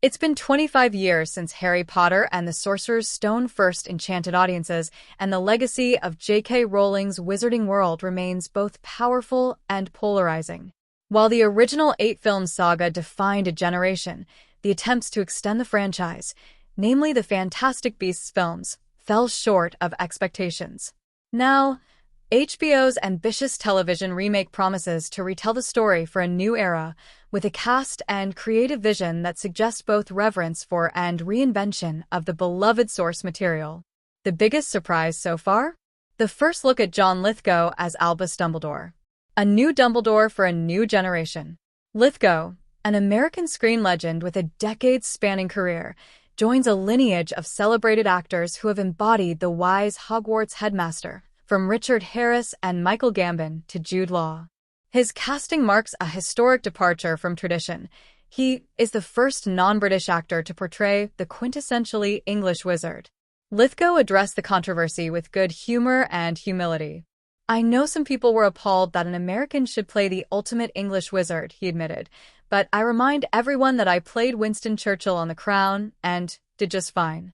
It's been 25 years since Harry Potter and the Sorcerer's Stone first enchanted audiences, and the legacy of J.K. Rowling's Wizarding World remains both powerful and polarizing. While the original 8-film saga defined a generation, the attempts to extend the franchise, namely the Fantastic Beasts films, fell short of expectations. Now, HBO's ambitious television remake promises to retell the story for a new era, with a cast and creative vision that suggest both reverence for and reinvention of the beloved source material. The biggest surprise so far? The first look at John Lithgow as Albus Dumbledore. A new Dumbledore for a new generation. Lithgow, an American screen legend with a decades-spanning career, joins a lineage of celebrated actors who have embodied the wise Hogwarts headmaster, from Richard Harris and Michael Gambon to Jude Law. His casting marks a historic departure from tradition. He is the first non-British actor to portray the quintessentially English wizard. Lithgow addressed the controversy with good humor and humility. "I know some people were appalled that an American should play the ultimate English wizard," he admitted, "but I remind everyone that I played Winston Churchill on The Crown and did just fine."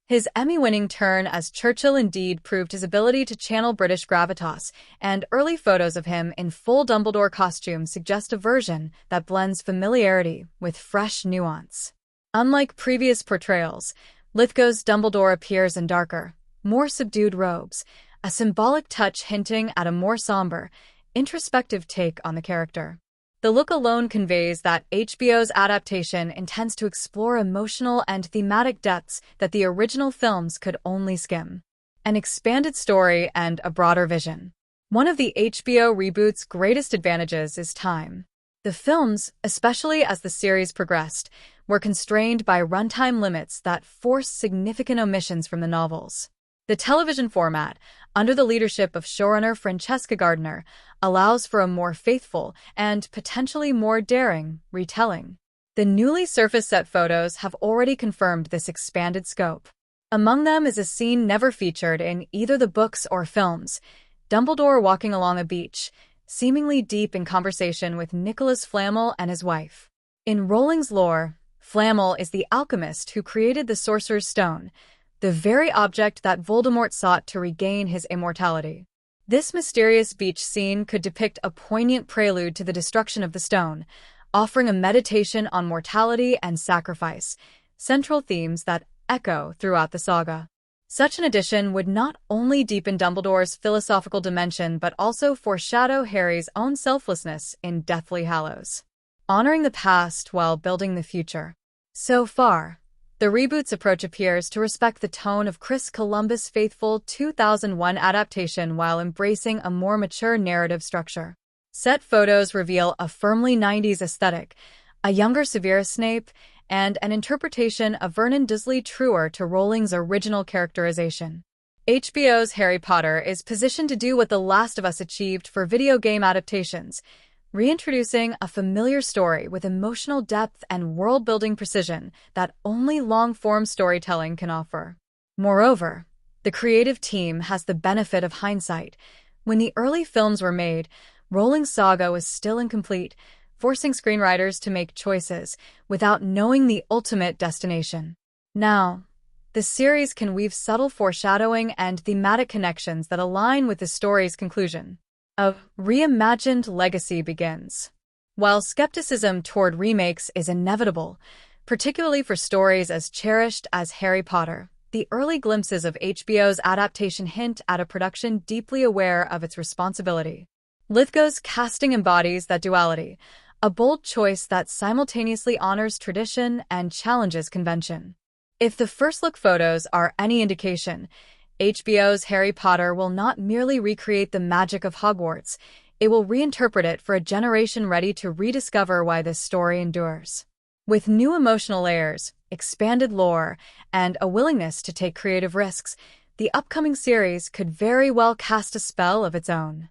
His Emmy-winning turn as Churchill indeed proved his ability to channel British gravitas, and early photos of him in full Dumbledore costume suggest a version that blends familiarity with fresh nuance. Unlike previous portrayals, Lithgow's Dumbledore appears in darker, more subdued robes, a symbolic touch hinting at a more somber, introspective take on the character. The look alone conveys that HBO's adaptation intends to explore emotional and thematic depths that the original films could only skim. An expanded story and a broader vision. One of the HBO Reboot's greatest advantages is time. The films, especially as the series progressed, were constrained by runtime limits that forced significant omissions from the novels. The television format, under the leadership of showrunner Francesca Gardner, allows for a more faithful and potentially more daring retelling. The newly surfaced set photos have already confirmed this expanded scope. Among them is a scene never featured in either the books or films: Dumbledore walking along a beach, seemingly deep in conversation with Nicholas Flamel and his wife. In Rowling's lore, Flamel is the alchemist who created the Sorcerer's Stone, the very object that Voldemort sought to regain his immortality. This mysterious beach scene could depict a poignant prelude to the destruction of the stone, offering a meditation on mortality and sacrifice, central themes that echo throughout the saga. Such an addition would not only deepen Dumbledore's philosophical dimension but also foreshadow Harry's own selflessness in Deathly Hallows, honoring the past while building the future. So far, the reboot's approach appears to respect the tone of Chris Columbus' faithful 2001 adaptation while embracing a more mature narrative structure. Set photos reveal a firmly 90s aesthetic, a younger Severus Snape, and an interpretation of Vernon Dursley truer to Rowling's original characterization. HBO's Harry Potter is positioned to do what The Last of Us achieved for video game adaptations, reintroducing a familiar story with emotional depth and world-building precision that only long-form storytelling can offer. Moreover, the creative team has the benefit of hindsight. When the early films were made, Rowling's saga was still incomplete, forcing screenwriters to make choices without knowing the ultimate destination. Now, the series can weave subtle foreshadowing and thematic connections that align with the story's conclusion. A reimagined legacy begins. While skepticism toward remakes is inevitable, particularly for stories as cherished as Harry Potter, the early glimpses of HBO's adaptation hint at a production deeply aware of its responsibility. Lithgow's casting embodies that duality, a bold choice that simultaneously honors tradition and challenges convention. If the first-look photos are any indication, HBO's Harry Potter will not merely recreate the magic of Hogwarts, it will reinterpret it for a generation ready to rediscover why this story endures. With new emotional layers, expanded lore, and a willingness to take creative risks, the upcoming series could very well cast a spell of its own.